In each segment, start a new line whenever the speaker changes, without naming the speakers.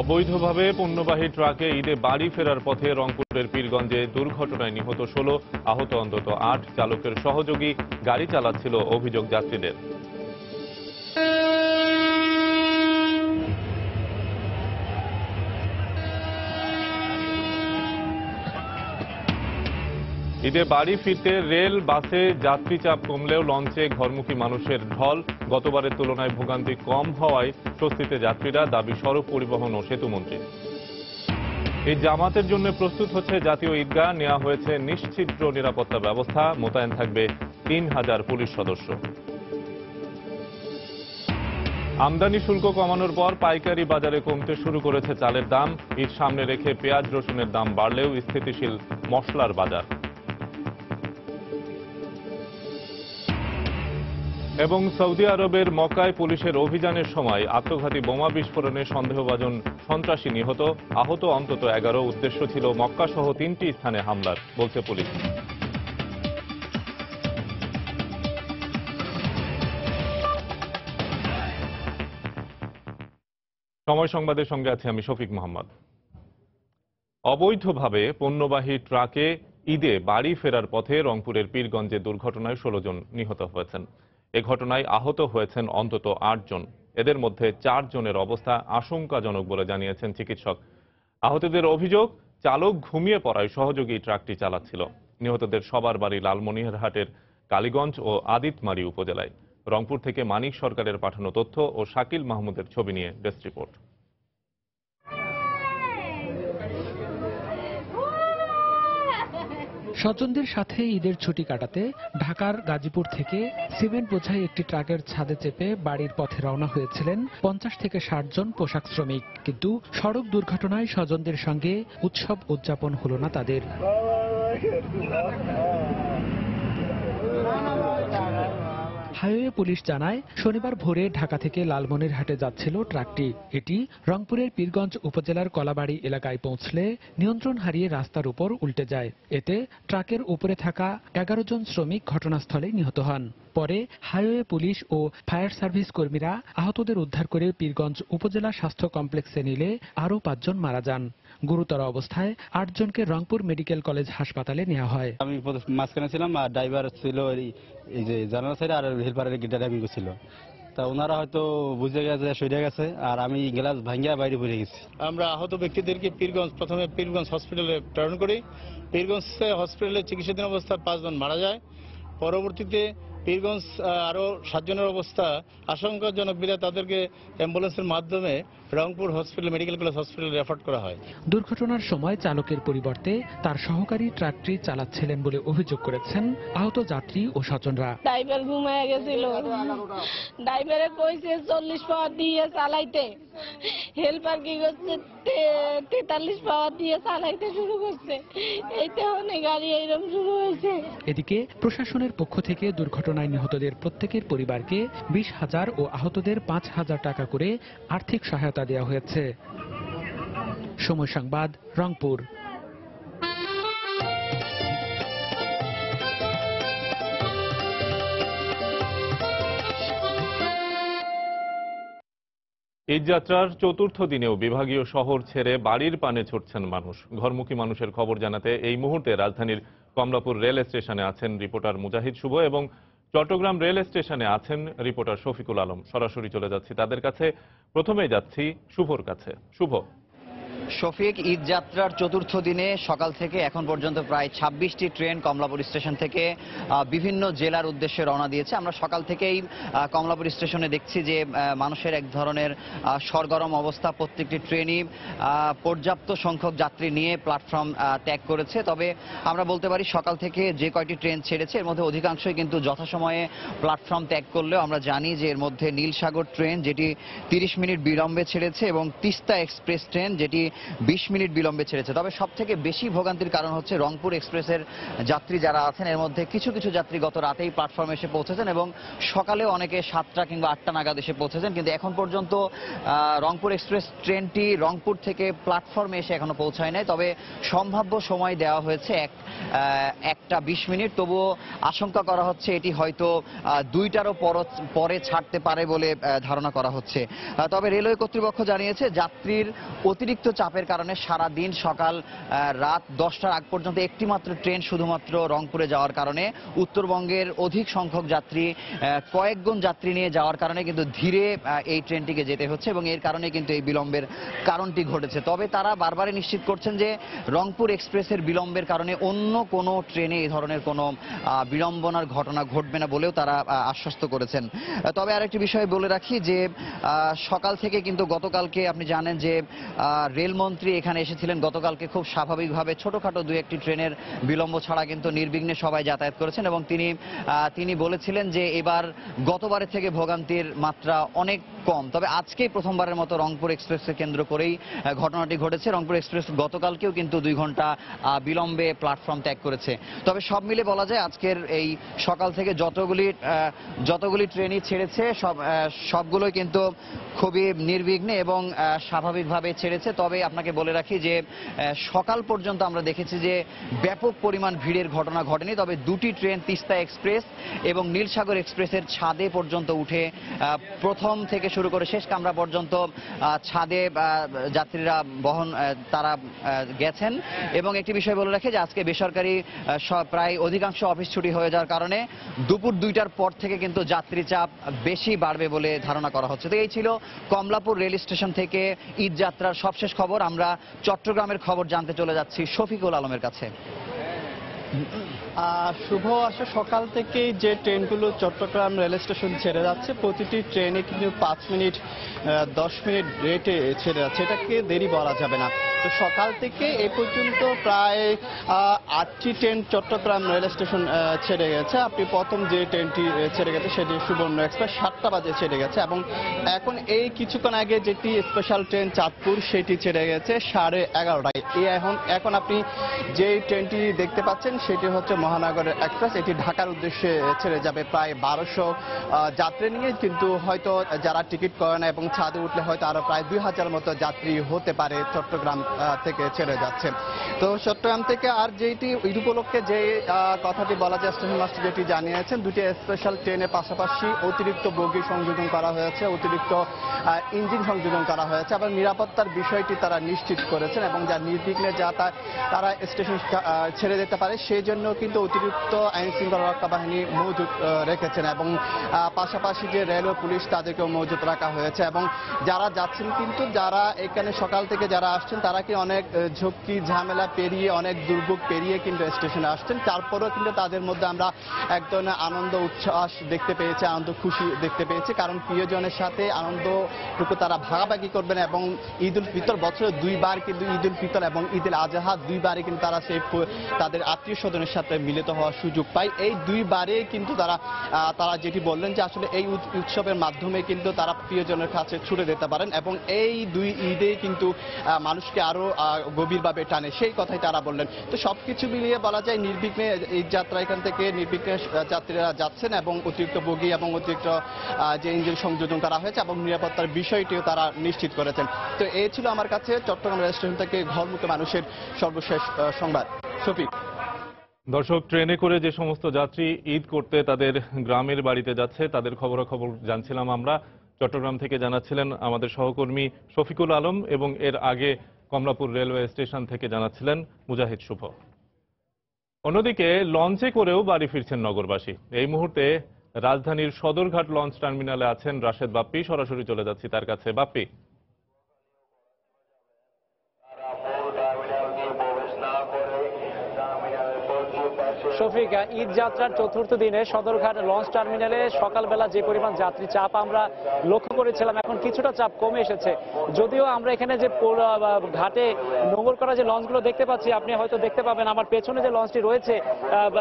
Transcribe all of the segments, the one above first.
অবৈধভাবে পণ্যবাহী ট্রাকে ঈদে বাড়ি ফেরার পথে রংপুরের পীরগঞ্জে দুর্ঘটনায় নিহত ১৬, আহত অন্তত ৮। চালকের সহযোগী গাড়ি চালাচ্ছিল অভিযোগ যাত্রীদের। ঈদে বাড়ি ফিরতে রেল, বাসে যাত্রী চাপ কমলেও লঞ্চে ঘরমুখী মানুষের ঢল। গতবারের তুলনায় ভোগান্তি কম হওয়ায় স্বস্তিতে যাত্রীরা, দাবি সড়ক পরিবহন ও সেতুমন্ত্রী। এই জামাতের জন্য প্রস্তুত হচ্ছে জাতীয় ঈদগাহ। নেওয়া হয়েছে নিশ্চিদ্র নিরাপত্তা ব্যবস্থা, মোতায়েন থাকবে ৩,০০০ পুলিশ সদস্য। আমদানি শুল্ক কমানোর পর পাইকারি বাজারে কমতে শুরু করেছে চালের দাম। ঈদ সামনে রেখে পেঁয়াজ, রসুনের দাম বাড়লেও স্থিতিশীল মশলার বাজার। এবং সৌদি আরবের মক্কায় পুলিশের অভিযানের সময় আত্মঘাতী বোমা বিস্ফোরণে সন্দেহভাজন সন্ত্রাসী নিহত, আহত অন্তত ১১। উদ্দেশ্য ছিল মক্কা সহ ৩টি স্থানে হামলার, বলছে পুলিশ। সময় সংবাদের সঙ্গে আছি আমি শফিক মোহাম্মদ। অবৈধভাবে পণ্যবাহী ট্রাকে ঈদে বাড়ি ফেরার পথে রংপুরের পীরগঞ্জে দুর্ঘটনায় ১৬ জন নিহত হয়েছেন। এ ঘটনায় আহত হয়েছেন অন্তত ৮ জন। এদের মধ্যে ৪ জনের অবস্থা আশঙ্কাজনক বলে জানিয়েছেন চিকিৎসক। আহতদের অভিযোগ, চালক ঘুমিয়ে পড়ায় সহযোগী ট্রাকটি চালাচ্ছিল। নিহতদের সবার বাড়ি লালমনিরহাটের কালীগঞ্জ ও আদিতমারী উপজেলায়। রংপুর থেকে মানিক সরকারের পাঠানো তথ্য ও শাকিল মাহমুদের ছবি নিয়ে ডেস্ক রিপোর্ট।
স্বজনদের সাথে ঈদের ছুটি কাটাতে ঢাকার গাজীপুর থেকে সিমেন্ট বোঝাই একটি ট্রাকের ছাদে চেপে বাড়ির পথে রওনা হয়েছিলেন ৫০ থেকে ৬০ জন পোশাক শ্রমিক। কিন্তু সড়ক দুর্ঘটনায় স্বজনদের সঙ্গে উৎসব উদযাপন হলো না তাদের। হাইওয়ে পুলিশ জানায়, শনিবার ভোরে ঢাকা থেকে লালমনিরহাটে যাচ্ছিল ট্রাকটি। এটি রংপুরের পীরগঞ্জ উপজেলার কলাবাড়ি এলাকায় পৌঁছলে নিয়ন্ত্রণ হারিয়ে রাস্তার উপর উল্টে যায়। এতে ট্রাকের উপরে থাকা ১১ জন শ্রমিক ঘটনাস্থলে নিহত হন। পরে হাইওয়ে পুলিশ ও ফায়ার সার্ভিস কর্মীরা আহতদের উদ্ধার করে পীরগঞ্জ উপজেলা স্বাস্থ্য কমপ্লেক্সে নিলে আরও ৫ জন মারা যান। গুরুতর অবস্থায় ৮ জনকে রংপুর মেডিকেল কলেজ হাসপাতালে নেওয়া হয়।
আমি মাঝখানে ছিলাম আর ড্রাইভার ছিল এই যে জানালা সাইডে আর হেল্পারের ড্রাইভিং করছিল। তা ওনারা হয়তো বুঝে গেছে, সরে গেছে, আর আমি গ্লাস ভাঙ্গিয়া বাইরে পড়ে গেছি।
আমরা আহত ব্যক্তিদেরকে প্রথমে পীরগঞ্জ হসপিটালে প্রেরণ করি। পীরগঞ্জ হসপিটালে চিকিৎসাধীন অবস্থায় ৫ জন মারা যায়। পরবর্তীতে পীরগঞ্জ আরো ৭ জনের অবস্থা আশঙ্কাজনক বিধায় তাদেরকে অ্যাম্বুলেন্সের মাধ্যমে রংপুর হসপিটাল, মেডিকেল কলেজ হসপিটালে রেফার করা হয়।
দুর্ঘটনার সময় চালকের পরিবর্তে তার সহকারী ট্রাকটি চালাচ্ছিলেন বলে অভিযোগ করেছেন আহত যাত্রী ও স্বজনরা।
ড্রাইভার ঘুমায় গেছিল, ড্রাইভারে কইছে ৪০ পাওয়ার দিয়ে চালাইতে, হেল্পার কি করছে ৪৩ পাওয়ার দিয়ে চালাইতে শুরু করছে। এইতে অনেক গাড়ি এইরকম শুরু হয়েছে।
এদিকে প্রশাসনের পক্ষ থেকে দুর্ঘটনায় নিহতদের প্রত্যেকের পরিবারকে ২০,০০০ ও আহতদের ৫,০০০ টাকা করে আর্থিক সহায়তা দেওয়া হয়েছে। সময় সংবাদ, রংপুর।
ঈদযাত্রার চতুর্থ দিনেও বিভাগীয় শহর ছেড়ে বাড়ির পানে ছুটছেন মানুষ। ঘরমুখী মানুষের খবর জানাতে এই মুহূর্তে রাজধানীর কমলাপুর রেল স্টেশনে আছেন রিপোর্টার মুজাহিদ শুভ এবং চট্টগ্রাম রেল স্টেশনে আছেন রিপোর্টার শফিকুল আলম। সরাসরি চলে যাচ্ছি তাদের কাছে। প্রথমেই যাচ্ছি শুভর কাছে। শুভ।
শফিক, ঈদ যাত্রার চতুর্থ দিনে সকাল থেকে এখন পর্যন্ত প্রায় ২৬টি ট্রেন কমলাপুর স্টেশন থেকে বিভিন্ন জেলার উদ্দেশ্যে রওনা দিয়েছে। আমরা সকাল থেকেই কমলাপুর স্টেশনে দেখছি যে মানুষের এক ধরনের সরগরম অবস্থা। প্রত্যেকটি ট্রেনই পর্যাপ্ত সংখ্যক যাত্রী নিয়ে প্ল্যাটফর্ম ত্যাগ করেছে। তবে আমরা বলতে পারি সকাল থেকে যে কয়টি ট্রেন ছেড়েছে এর মধ্যে অধিকাংশই কিন্তু যথাসময়ে প্ল্যাটফর্ম ত্যাগ করলেও আমরা জানি যে এর মধ্যে নীলসাগর ট্রেন যেটি ৩০ মিনিট বিলম্বে ছেড়েছে এবং তিস্তা এক্সপ্রেস ট্রেন যেটি 20 মিনিট বিলম্বে ছেড়েছে। তবে সবথেকে বেশি ভোগান্তির কারণ হচ্ছে রংপুর এক্সপ্রেসের যাত্রী যারা আছেন, এর মধ্যে কিছু কিছু যাত্রী গত রাতেই প্ল্যাটফর্মে এসে পৌঁছেছেন এবং সকালে অনেকে 7টা কিংবা 8টা নাগাদ এসে পৌঁছেছেন, কিন্তু এখন পর্যন্ত রংপুর এক্সপ্রেস ট্রেনটি রংপুর থেকে প্ল্যাটফর্মে এসে এখনো পৌঁছায় নাই। তবে সম্ভাব্য সময় দেওয়া হয়েছে 1টা 20 মিনিট। তবুও আশঙ্কা করা হচ্ছে এটি হয়তো 2টারও পরে ছাড়তে পারে বলে ধারণা করা হচ্ছে। তবে রেলওয়ে কর্তৃপক্ষ জানিয়েছে যাত্রীর অতিরিক্ত চাপের কারণে সারা দিন সকাল রাত 10টার আগ পর্যন্ত একটি মাত্র ট্রেন শুধুমাত্র রংপুরে যাওয়ার কারণে উত্তরবঙ্গের অধিক সংখ্যক যাত্রী কয়েকগুণ যাত্রী নিয়ে যাওয়ার কারণে কিন্তু ধীরে এই ট্রেনটিকে যেতে হচ্ছে এবং এর কারণে কিন্তু এই বিলম্বের কারণটি ঘটেছে। তবে তারা বারবারই নিশ্চিত করছেন যে রংপুর এক্সপ্রেসের বিলম্বের কারণে অন্য কোনো ট্রেনে এই ধরনের কোনো বিড়ম্বনার ঘটনা ঘটবে না বলেও তারা আশ্বস্ত করেছেন। তবে আরেকটি বিষয় বলে রাখি যে সকাল থেকে কিন্তু গতকালকে আপনি জানেন যে রেলমন্ত্রী এখানে এসেছিলেন। গতকালকে খুব স্বাভাবিকভাবে ছোটখাটো 2-1টি ট্রেনের বিলম্ব ছাড়া কিন্তু নির্বিঘ্নে সবাই যাতায়াত করেছেন এবং তিনি বলেছিলেন যে এবার গতবারের থেকে ভোগান্তির মাত্রা অনেক কম। তবে আজকেই প্রথমবারের মতো রংপুর এক্সপ্রেসকে কেন্দ্র করেই ঘটনাটি ঘটেছে। রংপুর এক্সপ্রেস গতকালকেও কিন্তু 2 ঘন্টা বিলম্বে প্ল্যাটফর্ম ত্যাগ করেছে। তবে সব মিলে বলা যায় আজকের এই সকাল থেকে যতগুলি ট্রেনই ছেড়েছে সবগুলোই কিন্তু খুবই নির্বিঘ্নে এবং স্বাভাবিকভাবে ছেড়েছে। তবে আপনাকে বলে রাখি যে সকাল পর্যন্ত আমরা দেখেছি যে ব্যাপক পরিমাণ ভিড়ের ঘটনা ঘটেনি। তবে 2টি ট্রেন তিস্তা এক্সপ্রেস এবং নীলসাগর এক্সপ্রেসের ছাদে পর্যন্ত উঠে প্রথম থেকে শুরু করে শেষ কামরা পর্যন্ত ছাদে যাত্রীরা তারা গেছেন। এবং একটি বিষয় বলে রাখি যে আজকে বেসরকারি প্রায় অধিকাংশ অফিস ছুটি হয়ে যাওয়ার কারণে দুপুর 2টার পর থেকে কিন্তু যাত্রী চাপ বেশি বাড়বে বলে ধারণা করা হচ্ছে। তো এই ছিল কমলাপুর রেল স্টেশন থেকে ঈদ যাত্রার সবশেষ খবর। আমরা চট্টগ্রামের খবর জানতে চলে যাচ্ছি শফিকুল আলমের কাছে।
শুভ, আসলে সকাল থেকেই যে ট্রেনগুলো চট্টগ্রাম রেল স্টেশন ছেড়ে যাচ্ছে প্রতিটি ট্রেনে কিন্তু 5 মিনিট 10 মিনিট রেটে ছেড়ে যাচ্ছে, এটাকে দেরি বলা যাবে না। তো সকাল থেকে এ পর্যন্ত প্রায় 8টি ট্রেন চট্টগ্রাম রেল স্টেশন ছেড়ে গেছে। আপনি প্রথম যে ট্রেনটি ছেড়ে গেছে সেটি সুবর্ণ এক্সপ্রেস 7টা বাজে ছেড়ে গেছে এবং এখন এই কিছুক্ষণ আগে যেটি স্পেশাল ট্রেন চাঁদপুর সেটি ছেড়ে গেছে 11:30টায়। এখন আপনি যে ট্রেনটি দেখতে পাচ্ছেন সেটি হচ্ছে মহানগর এক্সপ্রেস। এটি ঢাকার উদ্দেশ্যে ছেড়ে যাবে প্রায় 1200 যাত্রী নিয়ে, কিন্তু হয়তো যারা টিকিট করে না এবং ছাদে উঠলে হয়তো আরো প্রায় 2000 মতো যাত্রী হতে পারে চট্টগ্রাম থেকে ছেড়ে যাচ্ছে। তো চট্টগ্রাম থেকে আর যেটি ঈদ উপলক্ষে যে কথাটি বলা যায় স্টেশন মাস্টার যেটি জানিয়েছেন, 2টি স্পেশাল ট্রেনের পাশাপাশি অতিরিক্ত বগি সংযোজন করা হয়েছে, অতিরিক্ত ইঞ্জিন সংযোজন করা হয়েছে এবং নিরাপত্তার বিষয়টি তারা নিশ্চিত করেছেন এবং যা নির্বিঘ্নে তারা স্টেশন ছেড়ে যেতে পারে সেই জন্য কিন্তু অতিরিক্ত আইন শৃঙ্খলা রক্ষা বাহিনী মজুত রেখেছেন এবং পাশাপাশি যে রেলওয়ে পুলিশ তাদেরকেও মজুত রাখা হয়েছে। এবং যারা যাচ্ছেন কিন্তু যারা এখানে সকাল থেকে যারা আসছেন তারা কি অনেক ঝক্কি ঝামেলা পেরিয়ে অনেক দুর্ভোগ পেরিয়ে কিন্তু স্টেশনে আসছেন, তারপরেও কিন্তু তাদের মধ্যে আমরা এক ধরনের আনন্দ উচ্ছ্বাস দেখতে পেয়েছি, আনন্দ খুশি দেখতে পেয়েছি, কারণ প্রিয়জনের সাথে আনন্দটুকু তারা ভাগাভাগি করবেন। এবং ঈদ উল ফিতর বছরে 2বার কিন্তু ঈদ উল ফিতর এবং ঈদ উল আজহা 2বারই কিন্তু তারা সেই তাদের আত্মীয় স্বজনের সাথে মিলিত হওয়ার সুযোগ পায়। এই 2বারে কিন্তু তারা যেটি বললেন যে আসলে এই উৎসবের মাধ্যমে কিন্তু তারা প্রিয়জনের কাছে ছুটে যেতে পারেন এবং এই 2 ঈদে কিন্তু মানুষকে আরো গভীরভাবে টানে, সেই কথাই তারা বললেন। তো সবকিছু মিলিয়ে বলা যায় নির্বিঘ্নে এই যাত্রা এখান থেকে নির্বিঘ্নে যাত্রীরা যাচ্ছেন এবং অতিরিক্ত বগি এবং অতিরিক্ত যে ইঞ্জিন সংযোজন করা হয়েছে এবং নিরাপত্তার বিষয়টিও তারা নিশ্চিত করেছেন। তো এই ছিল আমার কাছে চট্টগ্রাম রেল স্টেশন থেকে ঘরমুখী মানুষের সর্বশেষ সংবাদ। শফিক।
দর্শক, ট্রেনে করে যে সমস্ত যাত্রী ঈদ করতে তাদের গ্রামের বাড়িতে যাচ্ছে তাদের খবরাখবর জানছিলাম আমরা। চট্টগ্রাম থেকে জানাচ্ছিলেন আমাদের সহকর্মী শফিকুল আলম এবং এর আগে কমলাপুর রেলওয়ে স্টেশন থেকে জানাচ্ছিলেন মুজাহিদ শুভ। অন্যদিকে লঞ্চে করেও বাড়ি ফিরছেন নগরবাসী। এই মুহূর্তে রাজধানীর সদরঘাট লঞ্চ টার্মিনালে আছেন রাশেদ বাপ্পি। সরাসরি চলে যাচ্ছি তার কাছে। বাপ্পি,
শফিক, ঈদ যাত্রার চতুর্থ দিনে সদরঘাট লঞ্চ টার্মিনালে সকালবেলা যে পরিমাণ যাত্রী চাপ আমরা লক্ষ্য করেছিলাম, এখন কিছুটা চাপ কমে এসেছে। যদিও আমরা এখানে যে ঘাটে নোঙর করা যে লঞ্চগুলো দেখতে পাচ্ছি, আপনি হয়তো দেখতে পাবেন আমার পেছনে যে লঞ্চটি রয়েছে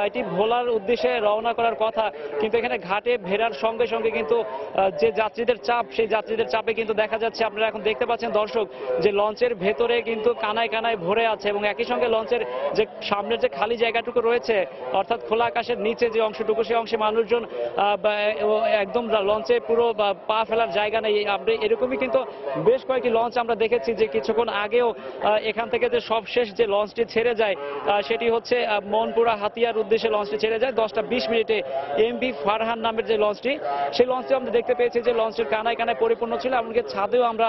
এটি ভোলার উদ্দেশ্যে রওনা করার কথা, কিন্তু এখানে ঘাটে ভেড়ার সঙ্গে সঙ্গে কিন্তু যে যাত্রীদের চাপ, সেই যাত্রীদের চাপে কিন্তু দেখা যাচ্ছে, আপনারা এখন দেখতে পাচ্ছেন দর্শক, যে লঞ্চের ভেতরে কিন্তু কানায় কানায় ভরে আছে এবং একই সঙ্গে লঞ্চের যে সামনের যে খালি জায়গাটুকু রয়েছে, অর্থাৎ খোলা আকাশের নিচে যে অংশটুকু, সেই অংশে মানুষজন একদম লঞ্চে পুরো পা ফেলার জায়গা নেই। আমরা এরকমই কিন্তু বেশ কয়েকটি লঞ্চ আমরা দেখেছি যে কিছুক্ষণ আগেও এখান থেকে যে সবশেষ যে লঞ্চটি ছেড়ে যায় সেটি হচ্ছে মনপুরা হাতিয়ার উদ্দেশ্যে লঞ্চটি ছেড়ে যায় 10টা 20 মিনিটে। এমভি ফারহান নামের যে লঞ্চটি, সেই লঞ্চটি আমরা দেখতে পেয়েছি যে লঞ্চের কানায় কানায় পরিপূর্ণ ছিল, এমনকি ছাদেও আমরা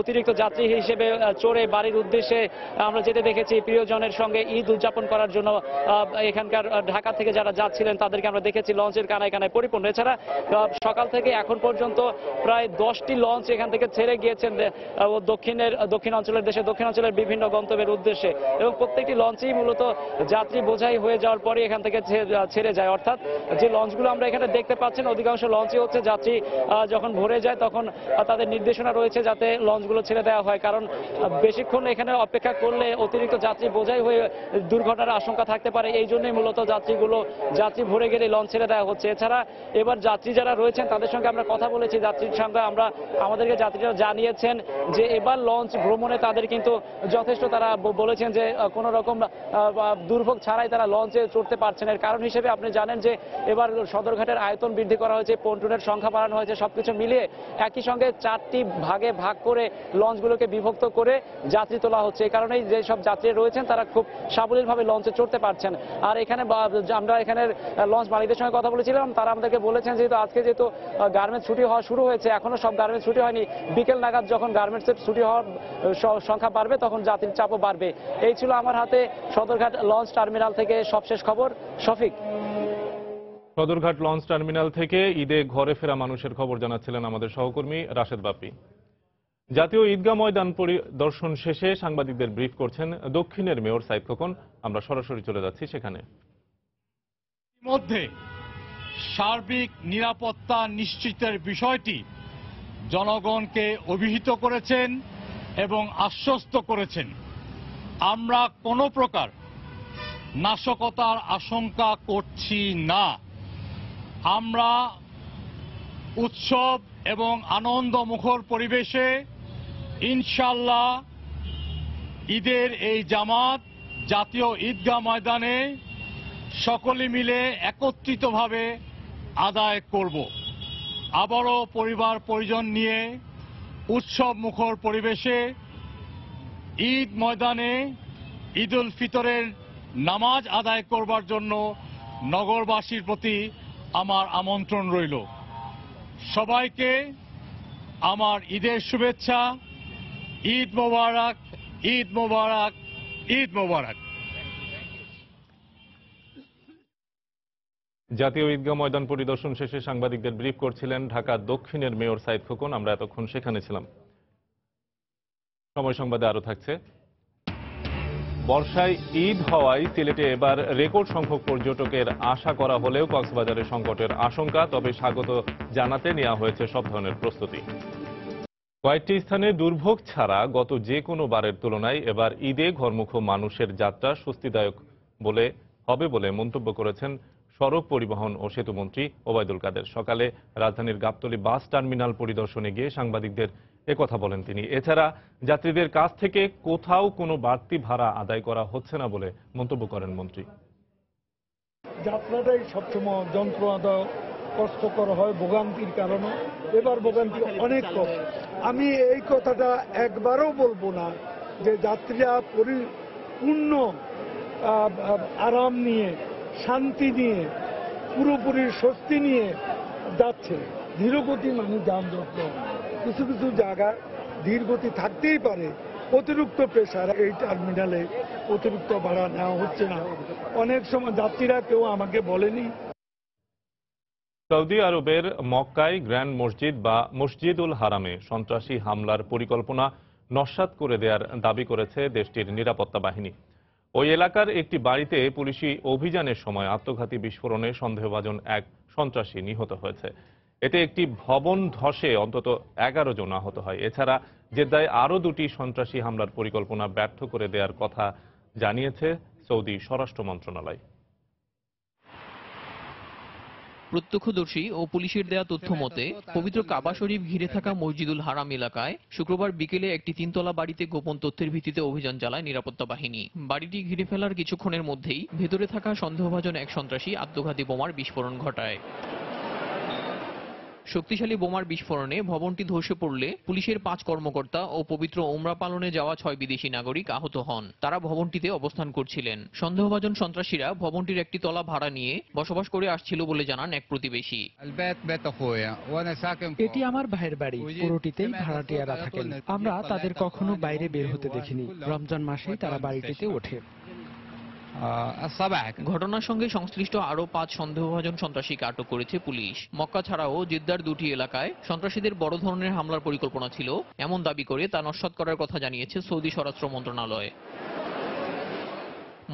অতিরিক্ত যাত্রী হিসেবে চড়ে বাড়ির উদ্দেশ্যে আমরা যেতে দেখেছি প্রিয়জনের সঙ্গে ঈদ উদযাপন করার জন্য। এখানকার ঢাকা থেকে যারা যাচ্ছিলেন তাদেরকে আমরা দেখেছি লঞ্চের কানায় কানায় পরিপূর্ণ। এছাড়া সকাল থেকে এখন পর্যন্ত প্রায় 10টি লঞ্চ এখান থেকে ছেড়ে গিয়েছেন দক্ষিণ অঞ্চলের বিভিন্ন গন্তব্যের উদ্দেশ্যে, এবং প্রত্যেকটি লঞ্চই মূলত যাত্রী বোঝাই হয়ে যাওয়ার পরে এখান থেকে ছেড়ে যায়। অর্থাৎ যে লঞ্চগুলো আমরা এখানে দেখতে পাচ্ছেন, অধিকাংশ লঞ্চই হচ্ছে যাত্রী যখন ভরে যায় তখন তাদের নির্দেশনা রয়েছে যাতে লঞ্চগুলো ছেড়ে দেওয়া হয়, কারণ বেশিক্ষণ এখানে অপেক্ষা করলে অতিরিক্ত যাত্রী বোঝাই হয়ে দুর্ঘটনার আশঙ্কা থাকতে পারে। এই জন্যই মূলত যাত্রী ভরে গেলে লঞ্চ ছেড়ে দেওয়া হচ্ছে। এছাড়া এবার যাত্রী যারা রয়েছেন তাদের সঙ্গে আমরা কথা বলেছি, যাত্রীর সঙ্গে আমাদেরকে যাত্রীরা জানিয়েছেন যে এবার লঞ্চ ভ্রমণে তাদের কিন্তু যথেষ্ট, তারা বলেছেন যে কোনো রকম দুর্ভোগ ছাড়াই তারা লঞ্চে চড়তে পারছেন। এর কারণ হিসেবে আপনি জানেন যে এবার সদরঘাটের আয়তন বৃদ্ধি করা হয়েছে, পন্টুনের সংখ্যা বাড়ানো হয়েছে, সবকিছু মিলিয়ে একই সঙ্গে 4টি ভাগে ভাগ করে লঞ্চগুলোকে বিভক্ত করে যাত্রী তোলা হচ্ছে। এই কারণেই যে সব যাত্রী রয়েছেন তারা খুব সাবলীলভাবে লঞ্চে চড়তে পারছেন। আর এখানে আমরা এখানের লঞ্চ মালিকদের সঙ্গে কথা বলেছিলাম, তারা আমাদেরকে বলেছেন যেহেতু গার্মেন্টস ছুটি হওয়া শুরু হয়েছে, এখনো সব গার্মেন্টস ছুটি হয়নি, বিকেল নাগাদ যখন গার্মেন্টসের ছুটি হওয়ার সংখ্যা বাড়বে তখন যাত্রীর চাপও বাড়বে। এই ছিল আমার হাতে সদরঘাট লঞ্চ টার্মিনাল থেকে সবশেষ খবর। শফিক।
সদরঘাট লঞ্চ টার্মিনাল থেকে ঈদে ঘরে ফেরা মানুষের খবর জানাচ্ছিলেন আমাদের সহকর্মী রাশেদ বাপি। জাতীয় ঈদগাহ ময়দান পরিদর্শন শেষে সাংবাদিকদের ব্রিফ করছেন দক্ষিণের মেয়র সাইদ খোকন। আমরা সরাসরি চলে যাচ্ছি সেখানে।
মধ্যে সার্বিক নিরাপত্তা নিশ্চিতের বিষয়টি জনগণকে অভিহিত করেছেন এবং আশ্বস্ত করেছেন। আমরা কোনো প্রকার নাশকতার আশঙ্কা করছি না। আমরা উৎসব এবং আনন্দমুখর পরিবেশে ইনশাআল্লাহ ঈদের এই জামাত জাতীয় ঈদগাহ ময়দানে সকলে মিলে একত্রিতভাবে আদায় করব। আবারও পরিবার পরিজন নিয়ে উৎসব মুখর পরিবেশে ঈদ ময়দানে ঈদ উল ফিতরের নামাজ আদায় করবার জন্য নগরবাসীর প্রতি আমার আমন্ত্রণ রইল। সবাইকে আমার ঈদের শুভেচ্ছা। ঈদ মোবারক, ঈদ মোবারক, ঈদ মোবারক।
জাতীয় ঈদগাহ ময়দান পরিদর্শন শেষে সাংবাদিকদের ব্রিফ করছিলেন ঢাকা দক্ষিণের মেয়র সাইদ খোকন। আমরা এতক্ষণ সেখানে ছিলাম। সময় সংবাদে আরো থাকছে। বর্ষায় ঈদ হওয়ায় সিলেটে এবার রেকর্ড সংখ্যক পর্যটকের আশা করা হলেও কক্সবাজারে সংকটের আশঙ্কা, তবে স্বাগত জানাতে নেওয়া হয়েছে সব ধরনের প্রস্তুতি। কয়েকটি স্থানে দুর্ভোগ ছাড়া গত যে কোনো বারের তুলনায় এবার ঈদে ঘরমুখ মানুষের যাত্রা স্বস্তিদায়ক হবে বলে মন্তব্য করেছেন সড়ক পরিবহন ও সেতুমন্ত্রী ওবায়দুল কাদের। সকালে রাজধানীর গাবতলী বাস টার্মিনাল পরিদর্শনে গিয়ে সাংবাদিকদের একথা বলেন তিনি। এছাড়া যাত্রীদের কাছ থেকে কোথাও কোনো বাড়তি ভাড়া আদায় করা হচ্ছে না বলে মন্তব্য করেন মন্ত্রী।
যাত্রাটাই সবসময় যন্ত্রণাদায়ক, কষ্টকর হয় ভোগান্তির কারণে। এবার ভোগান্তি অনেক কম। আমি এই কথাটা একবারও বলবো না যে যাত্রীরা পরিপূর্ণ আরাম নিয়ে, শান্তি নিয়ে, পুরোপুরি স্বস্তি নিয়ে যাচ্ছে। ধীরগতি মানে যানজট। কিছু কিছু জায়গায় ধীরগতি থাকতেই পারে, অতিরিক্ত প্রেসার এই টার্মিনালে অতিরিক্ত ভাড়া নেওয়া হচ্ছে না। অনেক সময় যাত্রীরা কেউ আমাকে বলেনি।
সৌদি আরবের মক্কায় গ্র্যান্ড মসজিদ বা মসজিদুল হারামে সন্ত্রাসী হামলার পরিকল্পনা নস্যাৎ করে দেওয়ার দাবি করেছে দেশটির নিরাপত্তা বাহিনী। ওই এলাকার একটি বাড়িতে পুলিশি অভিযানের সময় আত্মঘাতী বিস্ফোরণে সন্দেহভাজন এক সন্ত্রাসী নিহত হয়েছে। এতে একটি ভবন ধসে অন্তত 11 জন আহত হয়। এছাড়া জেদ্দায় আরও 2টি সন্ত্রাসী হামলার পরিকল্পনা ব্যর্থ করে দেওয়ার কথা জানিয়েছে সৌদি স্বরাষ্ট্র মন্ত্রণালয়।
প্রত্যক্ষদর্শী ও পুলিশের দেয়া তথ্য মতে পবিত্র কাবা শরীফ ঘিরে থাকা মসজিদুল হারাম এলাকায় শুক্রবার বিকেলে একটি 3তলা বাড়িতে গোপন তথ্যের ভিত্তিতে অভিযান চালায় নিরাপত্তা বাহিনী। বাড়িটি ঘিরে ফেলার কিছুক্ষণের মধ্যেই ভেতরে থাকা সন্দেহভাজন এক সন্ত্রাসী আত্মঘাতী বোমার বিস্ফোরণ ঘটায়। শক্তিশালী বোমার বিস্ফোরণে ভবনটি ধসে পড়লে পুলিশের 5 কর্মকর্তা ও পবিত্র ওমরা পালনে যাওয়া 6 বিদেশি নাগরিক আহত হন। তারা ভবনটিতে অবস্থান করছিলেন। সন্দেহভাজন সন্ত্রাসীরা ভবনটির একটি তলা ভাড়া নিয়ে বসবাস করে আসছিল বলে জানান এক প্রতিবেশী।
এটি আমার ভাইয়ের বাড়ি, পুরোটিতেই ভাড়াটিয়ারা থাকেন। আমরা তাদের কখনো বাইরে বের হতে দেখিনি। রমজান মাসেই তারা বাড়িটিতে ওঠে।
ঘটনার সঙ্গে সংশ্লিষ্ট আরও 5 সন্দেহভাজন সন্ত্রাসীকে আটক করেছে পুলিশ। মক্কা ছাড়াও জেদ্দার 2টি এলাকায় সন্ত্রাসীদের বড় ধরনের হামলার পরিকল্পনা ছিল এমন দাবি করে তা নস্যাৎ করার কথা জানিয়েছে সৌদি স্বরাষ্ট্র মন্ত্রণালয়।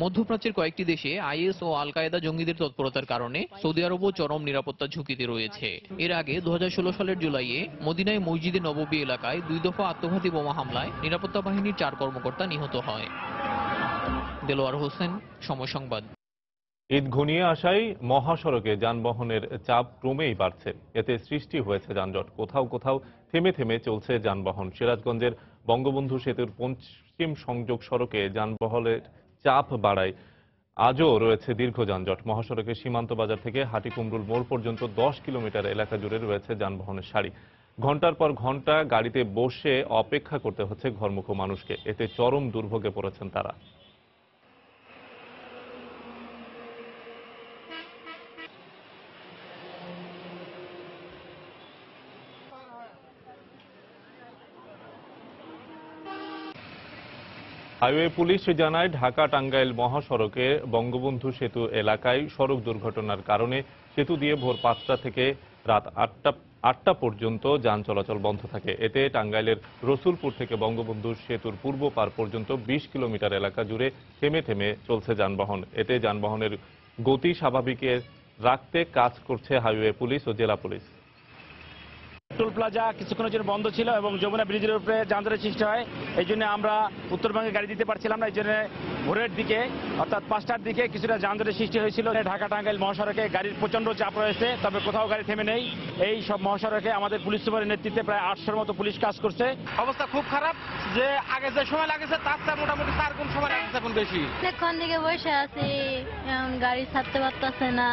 মধ্যপ্রাচ্যের কয়েকটি দেশে আইএস ও আল কায়েদা জঙ্গিদের তৎপরতার কারণে সৌদি আরবও চরম নিরাপত্তা ঝুঁকিতে রয়েছে। এর আগে 2016 সালের জুলাইয়ে মদিনায় মসজিদে নববী এলাকায় 2 দফা আত্মঘাতী বোমা হামলায় নিরাপত্তা বাহিনীর 4 কর্মকর্তা নিহত হয়। দেলোয়ার হোসেন, সময় সংবাদ।
ঈদ ঘনিয়ে আসায় মহাসড়কে যানবাহনের চাপ ক্রমেই বাড়ছে। এতে সৃষ্টি হয়েছে যানজট। কোথাও কোথাও থেমে থেমে চলছে যানবাহন। সিরাজগঞ্জের বঙ্গবন্ধু সেতুর পশ্চিম সংযোগ সড়কে যানবাহনের চাপ বাড়ায় আজও রয়েছে দীর্ঘ যানজট। মহাসড়কের সীমান্ত বাজার থেকে হাটিকুমরুল মোড় পর্যন্ত 10 কিলোমিটার এলাকা জুড়ে রয়েছে যানবাহনের সারি। ঘন্টার পর ঘন্টা গাড়িতে বসে অপেক্ষা করতে হচ্ছে ঘরমুখো মানুষকে। এতে চরম দুর্ভোগে পড়েছেন তারা। হাইওয়ে পুলিশ জানায়, ঢাকা টাঙ্গাইল মহাসড়কে বঙ্গবন্ধু সেতু এলাকায় সড়ক দুর্ঘটনার কারণে সেতু দিয়ে ভোর 5টা থেকে রাত 8টা পর্যন্ত যান চলাচল বন্ধ থাকে। এতে টাঙ্গাইলের রসুলপুর থেকে বঙ্গবন্ধু সেতুর পূর্ব পার পর্যন্ত 20 কিলোমিটার এলাকা জুড়ে থেমে থেমে চলছে যানবাহন। এতে যানবাহনের গতি স্বাভাবিকে রাখতে কাজ করছে হাইওয়ে পুলিশ ও জেলা পুলিশ।
টোল প্লাজা কিছুক্ষণের জন্য বন্ধ ছিল এবং যমুনা ব্রিজের উপরে যানজটের সৃষ্টি হয়। এই জন্য আমরা উত্তরবঙ্গে গাড়ি দিতে পারছিলাম না। এই জন্য ভোরের দিকে অর্থাৎ 5টার দিকে কিছুটা যানজটের সৃষ্টি হয়েছিল। ঢাকা টাঙ্গাইল মহাসড়কে গাড়ির প্রচন্ড চাপ রয়েছে, তবে কোথাও গাড়ি থেমে নেই। এই সব মহাসড়কে আমাদের পুলিশ সুপারের নেতৃত্বে প্রায় 800-র মতো পুলিশ কাজ করছে। অবস্থা খুব খারাপ, যে আগে যে সময় লাগেছে তার চেয়ে মোটামুটি 4 গুণ সময় লাগছে এখন বেশি।
অনেকক্ষণ দিকে বসে আছি, গাড়ি ছাড়তে পারতেছে না,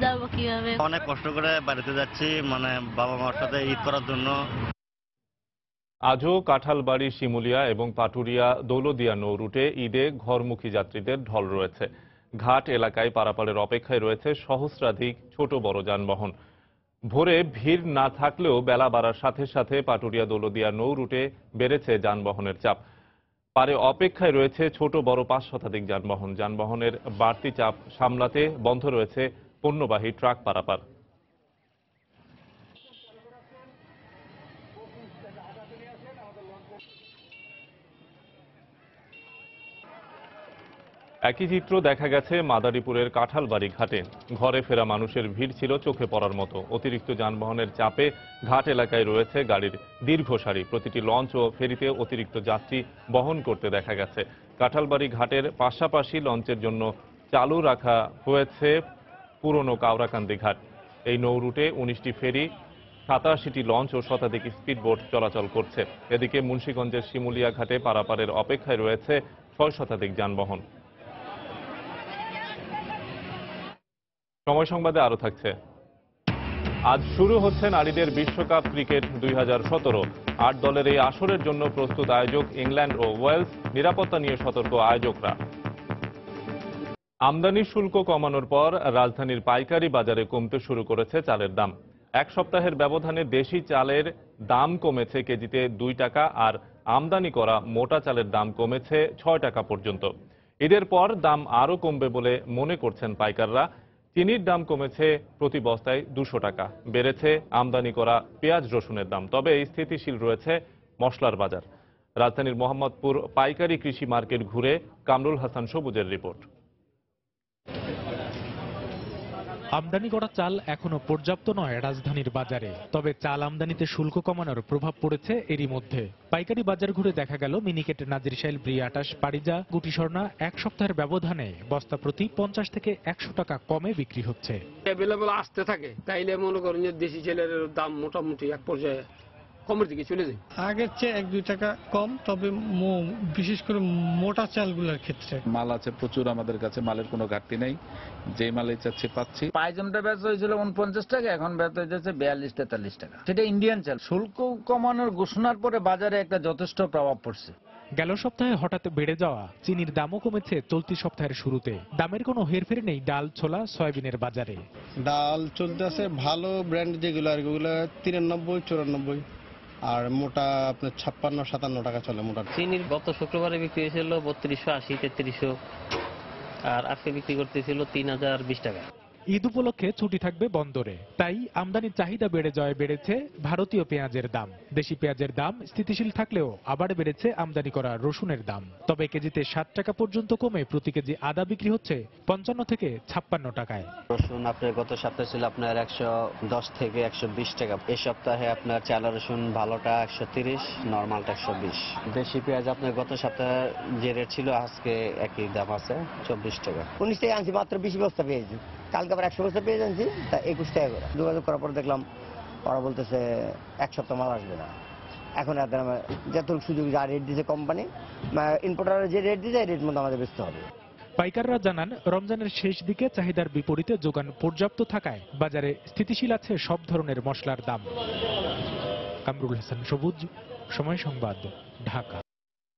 যাবো কিভাবে।
অনেক কষ্ট করে বাড়িতে যাচ্ছি, মানে বাবা মার সাথে ঈদ করার জন্য।
আজও কাঁঠালবাড়ি, শিমুলিয়া এবং পাটুরিয়া দৌলদিয়া নৌ রুটে ঈদে ঘরমুখী যাত্রীদের ঢল রয়েছে। ঘাট এলাকায় পারাপারের অপেক্ষায় রয়েছে সহস্রাধিক ছোট বড় যানবাহন। ভোরে ভিড় না থাকলেও বেলা বাড়ার সাথে সাথে পাটুরিয়া দৌলদিয়া নৌ রুটে বেড়েছে যানবাহনের চাপ। পারে অপেক্ষায় রয়েছে ছোট বড় 5 শতাধিক যানবাহন। যানবাহনের বাড়তি চাপ সামলাতে বন্ধ রয়েছে পণ্যবাহী ট্রাক পারাপার। একই চিত্র দেখা গেছে মাদারীপুরের কাঁঠালবাড়ি ঘাটে। ঘরে ফেরা মানুষের ভিড় ছিল চোখে পড়ার মতো। অতিরিক্ত যানবাহনের চাপে ঘাট এলাকায় রয়েছে গাড়ির দীর্ঘ সারি। প্রতিটি লঞ্চ ও ফেরিতে অতিরিক্ত যাত্রী বহন করতে দেখা গেছে। কাঁঠালবাড়ি ঘাটের পাশাপাশি লঞ্চের জন্য চালু রাখা হয়েছে পুরনো কাওড়াকান্দি ঘাট। এই নৌ রুটে 19টি ফেরি, 87টি লঞ্চ ও শতাধিক স্পিডবোট চলাচল করছে। এদিকে মুন্সিগঞ্জের শিমুলিয়া ঘাটে পারাপারের অপেক্ষায় রয়েছে 6 শতাধিক যানবাহন। সময় সংবাদে আরো থাকছে। আজ শুরু হচ্ছে নারীদের বিশ্বকাপ ক্রিকেট 2017। 8 দলের এই আসরের জন্য প্রস্তুত আয়োজক ইংল্যান্ড ও ওয়েলস। নিরাপত্তা নিয়ে সতর্ক আয়োজকরা। আমদানি শুল্ক কমানোর পর রাজধানীর পাইকারি বাজারে কমতে শুরু করেছে চালের দাম। 1 সপ্তাহের ব্যবধানে দেশি চালের দাম কমেছে কেজিতে 2 টাকা, আর আমদানি করা মোটা চালের দাম কমেছে 6 টাকা পর্যন্ত। ঈদের পর দাম আরও কমবে বলে মনে করছেন পাইকাররা। চিনির দাম কমেছে প্রতি বস্তায় 200 টাকা। বেড়েছে আমদানি করা পেঁয়াজ রসুনের দাম। তবে স্থিতিশীল রয়েছে মশলার বাজার। রাজধানীর মোহাম্মদপুর পাইকারি কৃষি মার্কেট ঘুরে কামরুল হাসান সবুজের রিপোর্ট।
আমদানি করা চাল এখনো পর্যাপ্ত নয় রাজধানীর বাজারে, তবে চাল আমদানিতে শুল্ক কমানোর প্রভাব পড়েছে এরই মধ্যে। পাইকারি বাজার ঘুরে দেখা গেল মিনিকেট, নাজিরশাইল, ব্রি28, পারিজা, গুটি স্বর্ণা এক সপ্তাহের ব্যবধানে বস্তা প্রতি 50 থেকে 100 টাকা কমে বিক্রি হচ্ছে।
অ্যাভেলেবল আসতে থাকে, তাইলে মনে করেন যে দেশি চালের দাম মোটামুটি এক পর্যায়ে কমের দিকে চলে যায়।
আগের চেয়ে 1-2 টাকা কম, তবে বিশেষ করে মোটা চালগুলোর ক্ষেত্রে
মাল আছে প্রচুর আমাদের কাছে, মালের কোনো ঘাটতি নেই, যে মালে চাচ্ছি পাচ্ছি।
পাইজনটা বেচা হয়েছিল 49 টাকা, এখন বেচা হয়েছে 42-43 টাকা। সেটা ইন্ডিয়ান চাল। শুল্ক কমানোর ঘোষণার পরে বাজারে একটা যথেষ্ট প্রভাব পড়ছে।
গেল সপ্তাহে হঠাৎ বেড়ে যাওয়া চিনির দামও কমেছে চলতি সপ্তাহের শুরুতে। দামের কোনো হেরফের নেই ডাল, ছোলা, সয়াবিনের বাজারে।
ডাল চলতেছে ভালো ব্র্যান্ড যেগুলো আর ওগুলো 93-94, আর মোটা আপনার 56-57 টাকা চলে মোটা।
চিনির গত শুক্রবারে বিক্রি হয়েছিল 3280-3300, আর আজকে বিক্রি করতেছিল 3020 টাকা।
ঈদ উপলক্ষে ছুটি থাকবে বন্দরে, তাই আমদানির চাহিদা বেড়ে যাওয়ায় বেড়েছে ভারতীয় পেঁয়াজের দাম। দেশি পেঁয়াজের দাম স্থিতিশীল থাকলেও আবার বেড়েছে আমদানি করা রসুনের দাম। তবে কেজিতে 7 টাকা পর্যন্ত কমে প্রতি কেজি আদা বিক্রি হচ্ছে 55 থেকে 56 টাকায়।
রসুন আপনার গত সপ্তাহে ছিল আপনার 110 থেকে 120 টাকা। এই সপ্তাহে আপনার চালা রসুন ভালোটা 130, নর্মালটা 120। দেশি পেঁয়াজ আপনার গত সপ্তাহে যে রেট ছিল আজকে একই দাম আছে 24 টাকা।
19 টাকা আনছি, মাত্র 20 বস্তা পেয়েছি। কালকে আবার 100 বস্তা পেয়ে যাচ্ছি, তা 21 টাকা করে। যোগাযোগ করার পর দেখলাম ওরা বলতেছে 1 সপ্তাহ মাল আসবে না। এখন যতটুকু সুযোগ যা রেট দিয়েছে কোম্পানি, ইম্পোর্টার যে রেট দিয়েছে এই রেট মতো আমাদের বেচতে হবে।
পাইকাররা জানান, রমজানের শেষ দিকে চাহিদার বিপরীতে যোগান পর্যাপ্ত থাকায় বাজারে স্থিতিশীল আছে সব ধরনের মশলার দাম। কামরুল হাসান সবুজ, সময় সংবাদ, ঢাকা।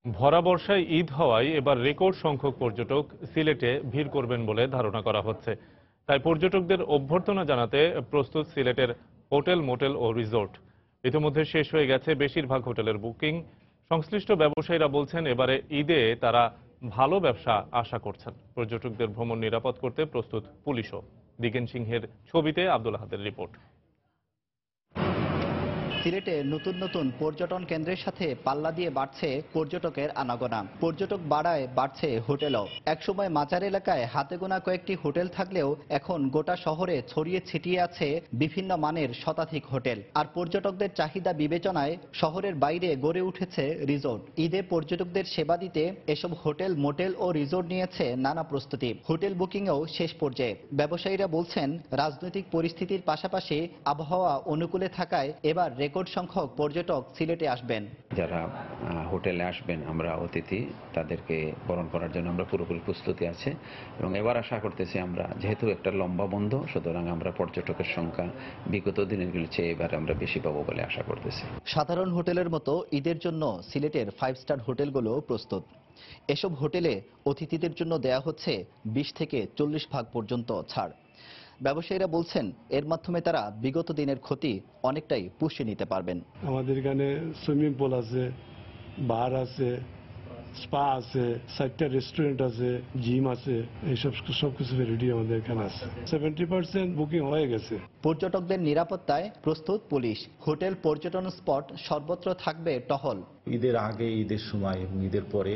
ভরা বর্ষায় ঈদ হওয়ায় এবার রেকর্ড সংখ্যক পর্যটক সিলেটে ভিড় করবেন বলে ধারণা করা হচ্ছে। তাই পর্যটকদের অভ্যর্থনা জানাতে প্রস্তুত সিলেটের হোটেল, মোটেল ও রিসোর্ট। ইতিমধ্যে শেষ হয়ে গেছে বেশিরভাগ হোটেলের বুকিং। সংশ্লিষ্ট ব্যবসায়ীরা বলছেন, এবারে ঈদে তারা ভালো ব্যবসা আশা করছেন। পর্যটকদের ভ্রমণ নিরাপদ করতে প্রস্তুত পুলিশও। দিগেন সিংহের ছবিতে আব্দুল আহাদের রিপোর্ট।
সিলেটে নতুন নতুন পর্যটন কেন্দ্রের সাথে পাল্লা দিয়ে বাড়ছে পর্যটকের আনাগোনা। পর্যটক বাড়ায় বাড়ছে হোটেলও। একসময় মাজার এলাকায় হাতে গোনা কয়েকটি হোটেল থাকলেও এখন গোটা শহরে ছড়িয়ে ছিটিয়ে আছে বিভিন্ন মানের শতাধিক হোটেল। আর পর্যটকদের চাহিদা বিবেচনায় শহরের বাইরে গড়ে উঠেছে রিসোর্ট। ঈদে পর্যটকদের সেবা দিতে এসব হোটেল, মোটেল ও রিসোর্ট নিয়েছে নানা প্রস্তুতি। হোটেল বুকিংও শেষ পর্যায়ে। ব্যবসায়ীরা বলছেন, রাজনৈতিক পরিস্থিতির পাশাপাশি আবহাওয়া অনুকূলে থাকায় এবার রেকর্ড সংখ্যক পর্যটক সিলেটে আসবেন।
যারা হোটেলে আসবেন, আমরা অতিথি তাদেরকে বরণ করার জন্য আমরা পুরোপুরি প্রস্তুতি আছে এবং এবার আশা করতেছি আমরা, যেহেতু একটা লম্বা বন্ধ, সুতরাং আমরা পর্যটকের সংখ্যা বিগত দিনের চেয়ে এবার আমরা বেশি পাবো বলে আশা করতেছি।
সাধারণ হোটেলের মতো ঈদের জন্য সিলেটের 5 স্টার হোটেলগুলো প্রস্তুত। এসব হোটেলে অতিথিদের জন্য দেয়া হচ্ছে 20 থেকে 40% পর্যন্ত ছাড়। ব্যবসায়ীরা বলছেন, এর মাধ্যমে তারা বিগত দিনের ক্ষতি অনেকটাই পুষিয়ে নিতে পারবেন।
আমাদের এখানে সুইমিং পুল আছে, বার আছে, স্পা আছে, 4টা রেস্টুরেন্ট আছে, জিম আছে, এইসব সবকিছু রেডি আমাদের এখানে আছে। 70% বুকিং হয়ে গেছে।
পর্যটকদের নিরাপত্তায় প্রস্তুত পুলিশ। হোটেল, পর্যটন স্পট সর্বত্র থাকবে টহল।
ঈদের আগে, ঈদের সময় এবং ঈদের পরে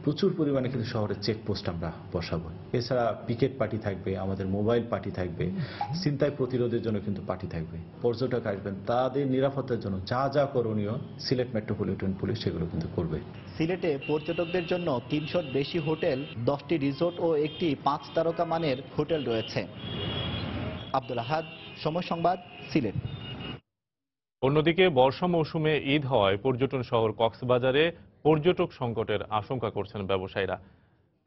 প্রচুর পরিমাণে কিন্তু শহরের চেকপোস্ট আমরা বসাবো। এছাড়া পিকেট পার্টি থাকবে, আমাদের মোবাইল পার্টি থাকবে, ছিনতাই প্রতিরোধের জন্য কিন্তু পার্টি থাকবে। পর্যটক আসবেন, তাদের নিরাপত্তার জন্য যা যা করণীয় সিলেট মেট্রোপলিটন পুলিশ সেগুলো কিন্তু করবে।
সিলেটে পর্যটকদের জন্য 300 বেশি হোটেল, 10টি রিসোর্ট ও একটি 5 তারকা মানের হোটেল রয়েছে। আব্দুল আহাদ, সময় সংবাদ, সিলেট।
অন্যদিকে বর্ষা মৌসুমে ঈদ হওয়ায় পর্যটন শহর কক্সবাজারে পর্যটক সংকটের আশঙ্কা করছেন ব্যবসায়ীরা।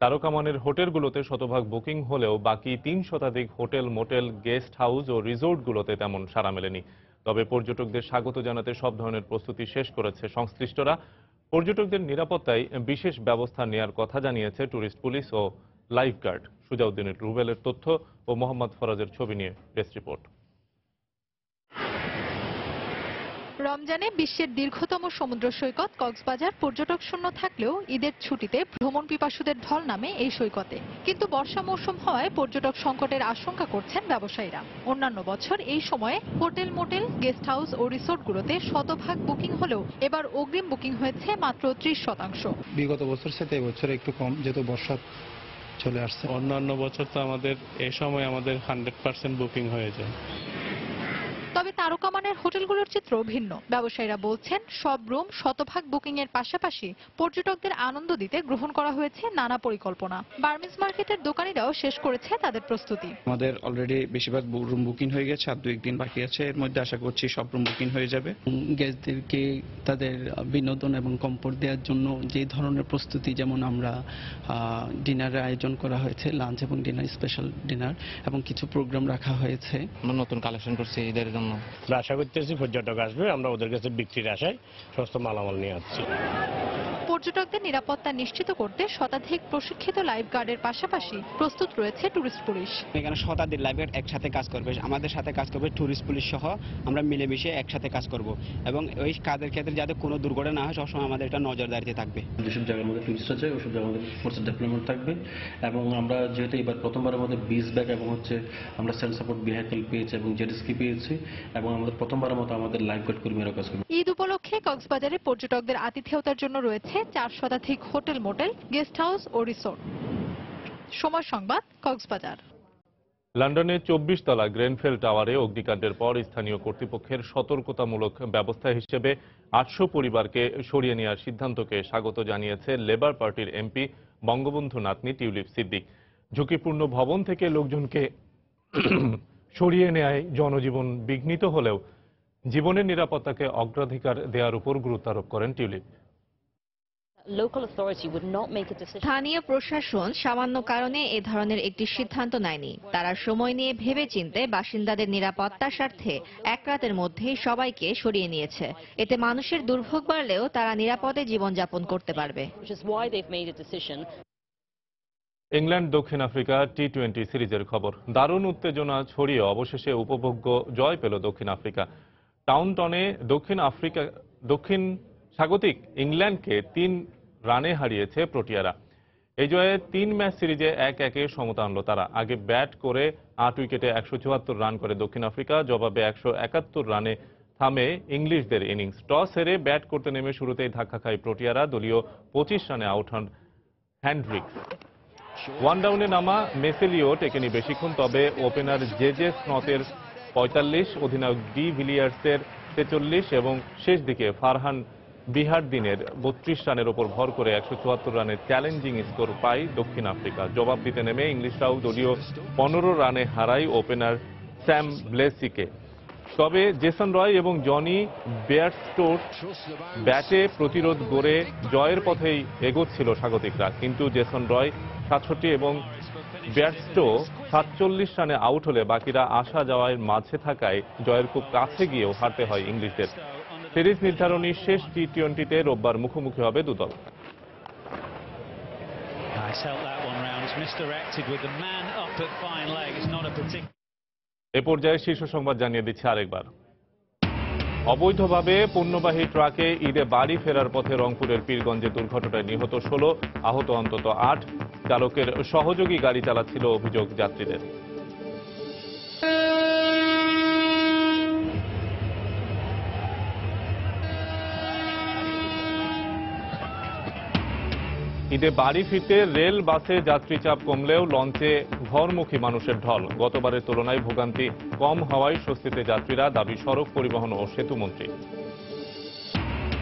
তারকামানের হোটেলগুলোতে শতভাগ বুকিং হলেও বাকি 3% হোটেল, মোটেল, গেস্ট হাউস ও রিসোর্টগুলোতে তেমন সাড়া মেলেনি। তবে পর্যটকদের স্বাগত জানাতে সব ধরনের প্রস্তুতি শেষ করেছে সংশ্লিষ্টরা। পর্যটকদের নিরাপত্তায় বিশেষ ব্যবস্থা নেওয়ার কথা জানিয়েছে ট্যুরিস্ট পুলিশ ও লাইফগার্ড। সুজাউদ্দিনের রুবেলের তথ্য ও মোহাম্মদ ফরাজের ছবি নিয়ে ডেস্ক রিপোর্ট।
রমজানে বিশ্বের দীর্ঘতম সমুদ্র সৈকত কক্সবাজার পর্যটক শূন্য থাকলেও ঈদের ছুটিতে ভ্রমণ পিপাসুদের ঢল নামে এই সৈকতে। কিন্তু বর্ষা মৌসুম হওয়ায় পর্যটক সংকটের আশঙ্কা করছেন ব্যবসায়ীরা। অন্যান্য বছর এই সময়ে হোটেল, মোটেল, গেস্ট হাউস ও রিসোর্টগুলোতে শতভাগ বুকিং হলেও এবার অগ্রিম বুকিং হয়েছে মাত্র 30%।
বিগত বছর সাথে এবছর একটু কম, যেহেতু বর্ষা চলে আসছে।
অন্যান্য বছর তো আমাদের এই সময় আমাদের 100% বুকিং হয়ে যায়।
তবে তারকামানের হোটেলগুলোর চিত্র ভিন্ন। ব্যবসায়ীরা বলছেন সব রুম শতভাগ বুকিং এর পাশাপাশি পর্যটকদের আনন্দ দিতে গ্রহণ করা হয়েছে নানা পরিকল্পনা। বার্মিজ মার্কেটের দোকানিরাও শেষ করেছে তাদের প্রস্তুতি।
আমাদের অলরেডি বেশিরভাগ রুম বুকিং হয়ে গেছে, আর 2-1 দিন বাকি আছে। এর মধ্যে আশা করছি সব রুম বুকিং হয়ে যাবে।
গেস্টদেরকে তাদের বিনোদন এবং কমফোর্ট দেওয়ার জন্য যে ধরনের প্রস্তুতি, যেমন আমরা ডিনারের আয়োজন করা হয়েছে, লাঞ্চ এবং ডিনার, স্পেশাল ডিনার এবং কিছু প্রোগ্রাম রাখা হয়েছে।
আমরা নতুন কালেকশন করছি ঈদের জন্য।
আমরা আশা করতেছি পর্যটক আসবে, আমরা ওদের কাছে বিক্রির আশায় সমস্ত মালামাল নিয়ে আসছি।
পর্যটকদের নিরাপত্তা নিশ্চিত করতে শতাধিক প্রশিক্ষিত লাইফ গার্ডের পাশাপাশি প্রস্তুত রয়েছে টুরিস্ট পুলিশ।
এখানে শতাধিক লাইফ গার্ড একসাথে কাজ করবে, আমাদের সাথে কাজ করবে টুরিস্ট পুলিশ সহ। আমরা মিলেমিশে একসাথে কাজ করব এবং ওই কাজের ক্ষেত্রে যাতে কোনো দুর্ঘটনা না হয় সবসময় আমাদের এটা নজরদারিতে থাকবে।
যেসব জায়গার মধ্যে টুরিস্ট আছে ওইসব জায়গার মধ্যে ফোর্সের ডেভেলপমেন্ট থাকবে এবং আমরা যেহেতু এবার প্রথমবারের মধ্যে বিচ ব্যাগ এবং আমরা সেলফ সাপোর্ট ভেহিকল পেয়েছি এবং জেট স্কি পেয়েছি এবং আমাদের প্রথমবারের মতো আমাদের লাইফ গার্ড কর্মীরা কাজ করবে।
ঈদ উপলক্ষে কক্সবাজারে পর্যটকদের আতিথেয়তার জন্য রয়েছে 4 শতাধিক হোটেল, মোটেল, গেস্ট হাউস ও রিসোর্ট। সময় সংবাদ, কক্সবাজার।
লন্ডনের 24 তলা গ্রেনফেল টাওয়ারে অগ্নিকাণ্ডের পর স্থানীয় কর্তৃপক্ষের সতর্কতামূলক ব্যবস্থা হিসেবে 800 পরিবারকে সরিয়ে নেওয়ার সিদ্ধান্তকে স্বাগত জানিয়েছে লেবার পার্টির এমপি বঙ্গবন্ধু নাতনি টিউলিপ সিদ্দিক। ঝুঁকিপূর্ণ ভবন থেকে লোকজনকে সরিয়ে নেওয়ায় জনজীবন বিঘ্নিত হলেও জীবনের নিরাপত্তাকে অগ্রাধিকার দেওয়ার উপর গুরুত্ব আরোপ করেন টিউলিপ।
স্থানীয় প্রশাসন সামান্য কারণে এ ধরনের একটি সিদ্ধান্ত নেয়নি। তারা সময় নিয়ে ভেবেচিন্তে বাসিন্দাদের নিরাপত্তার স্বার্থে এক রাতের মধ্যেই সবাইকে সরিয়ে নিয়েছে। এতে মানুষের দুর্ভোগ বাড়লেও তারা নিরাপদে জীবনযাপন করতে পারবে।
ইংল্যান্ড দক্ষিণ আফ্রিকা টি-20 সিরিজের খবর। দারুণ উত্তেজনা ছড়িয়ে অবশেষে উপভোগ্য জয় পেল দক্ষিণ আফ্রিকা। টাউনটনে দক্ষিণ স্বাগতিক ইংল্যান্ডকে 3 রানে হারিয়েছে প্রোটিয়ারা। এই জয়ে 3 ম্যাচ সিরিজে 1-1 সমতা আনল তারা। আগে ব্যাট করে 8 উইকেটে 174 রান করে দক্ষিণ আফ্রিকা। জবাবে 171 রানে থামে ইংলিশদের ইনিংস। টস হেরে ব্যাট করতে নেমে শুরুতেই ধাক্কা খায় প্রোটিয়ারা। দলীয় 25 রানে আউট হন হ্যান্ড্রিক্স। ওয়ান ডাউনে নামা মেসেলিও টেকেনি বেশিক্ষণ, তবে ওপেনার জেজে স্নথের 45, অধিনায়ক ডি ভিলিয়ার্সের 43 এবং শেষ দিকে ফারহান বিহারদিনের 32 রানের ওপর ভর করে 174 রানের চ্যালেঞ্জিং স্কোর পায় দক্ষিণ আফ্রিকা। জবাব দিতে নেমে ইংলিশরাও দলীয় 15 রানে হারায় ওপেনার স্যাম ব্লেসিকে। তবে জেসন রয় এবং জনি বেয়ারস্টোর ব্যাটে প্রতিরোধ গড়ে জয়ের পথেই এগোচ্ছিল স্বাগতিকরা, কিন্তু জেসন রয় 67 এবং বেয়ারস্টো 47 রানে আউট হলে বাকিরা আসা যাওয়ার মাঝে থাকায় জয়ের খুব কাছে গিয়েও হারতে হয় ইংলিশদের। সিরিজ নির্ধারণী শেষ টি-20তে রোববার মুখোমুখি হবে দুদল। এ পর্যায়ে শীর্ষ সংবাদ জানিয়ে দিচ্ছে আরেকবার। অবৈধভাবে পণ্যবাহী ট্রাকে ঈদে বাড়ি ফেরার পথে রংপুরের পীরগঞ্জে দুর্ঘটনায় নিহত 16, আহত অন্তত 8। চালকের সহযোগী গাড়ি চালাচ্ছিল অভিযোগ যাত্রীদের। ঈদে বাড়ি ফিরতে রেল বাসে যাত্রী চাপ কমলেও লঞ্চে ঘরমুখী মানুষের ঢল। গতবারের তুলনায় ভোগান্তি কম হওয়ায় স্বস্তিতে যাত্রীরা, দাবি সড়ক পরিবহন ও সেতু মন্ত্রী।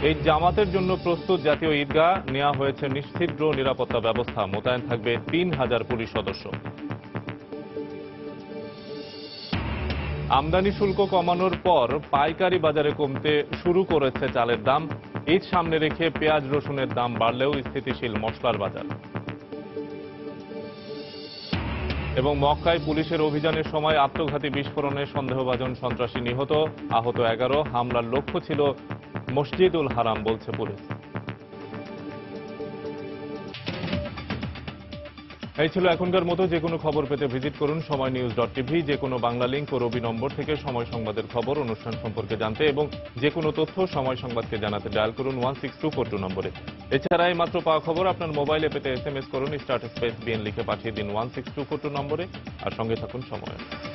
এই জামাতের জন্য প্রস্তুত জাতীয় ঈদগাহ, নেওয়া হয়েছে নিশ্ছিদ্র নিরাপত্তা ব্যবস্থা। মোতায়েন থাকবে 3000 পুলিশ সদস্য। আমদানি শুল্ক কমানোর পর পাইকারি বাজারে কমতে শুরু করেছে চালের দাম। ঈদ সামনে রেখে পেঁয়াজ রসুনের দাম বাড়লেও স্থিতিশীল মশলার বাজার। এবং মক্কায় পুলিশের অভিযানের সময় আত্মঘাতী বিস্ফোরণে সন্দেহভাজন সন্ত্রাসী নিহত, আহত 11। হামলার লক্ষ্য ছিল মসজিদুল হারাম বলছে পুলিশ। এই ছিল এখনকার মতো। যে কোনো খবর পেতে ভিজিট করুন সময়নিউজ.tv। যে কোনো বাংলা লিংক ও রবি নম্বর থেকে সময় সংবাদের খবর, অনুষ্ঠান সম্পর্কে জানতে এবং যে কোনো তথ্য সময় সংবাদকে জানাতে ডায়াল করুন 16242 নম্বরে। এছাড়া এই মাত্র পাওয়া খবর আপনার মোবাইলে পেতে SMS করুন *BN লিখে পাঠিয়ে দিন 16242 নম্বরে। আর সঙ্গে থাকুন সময়।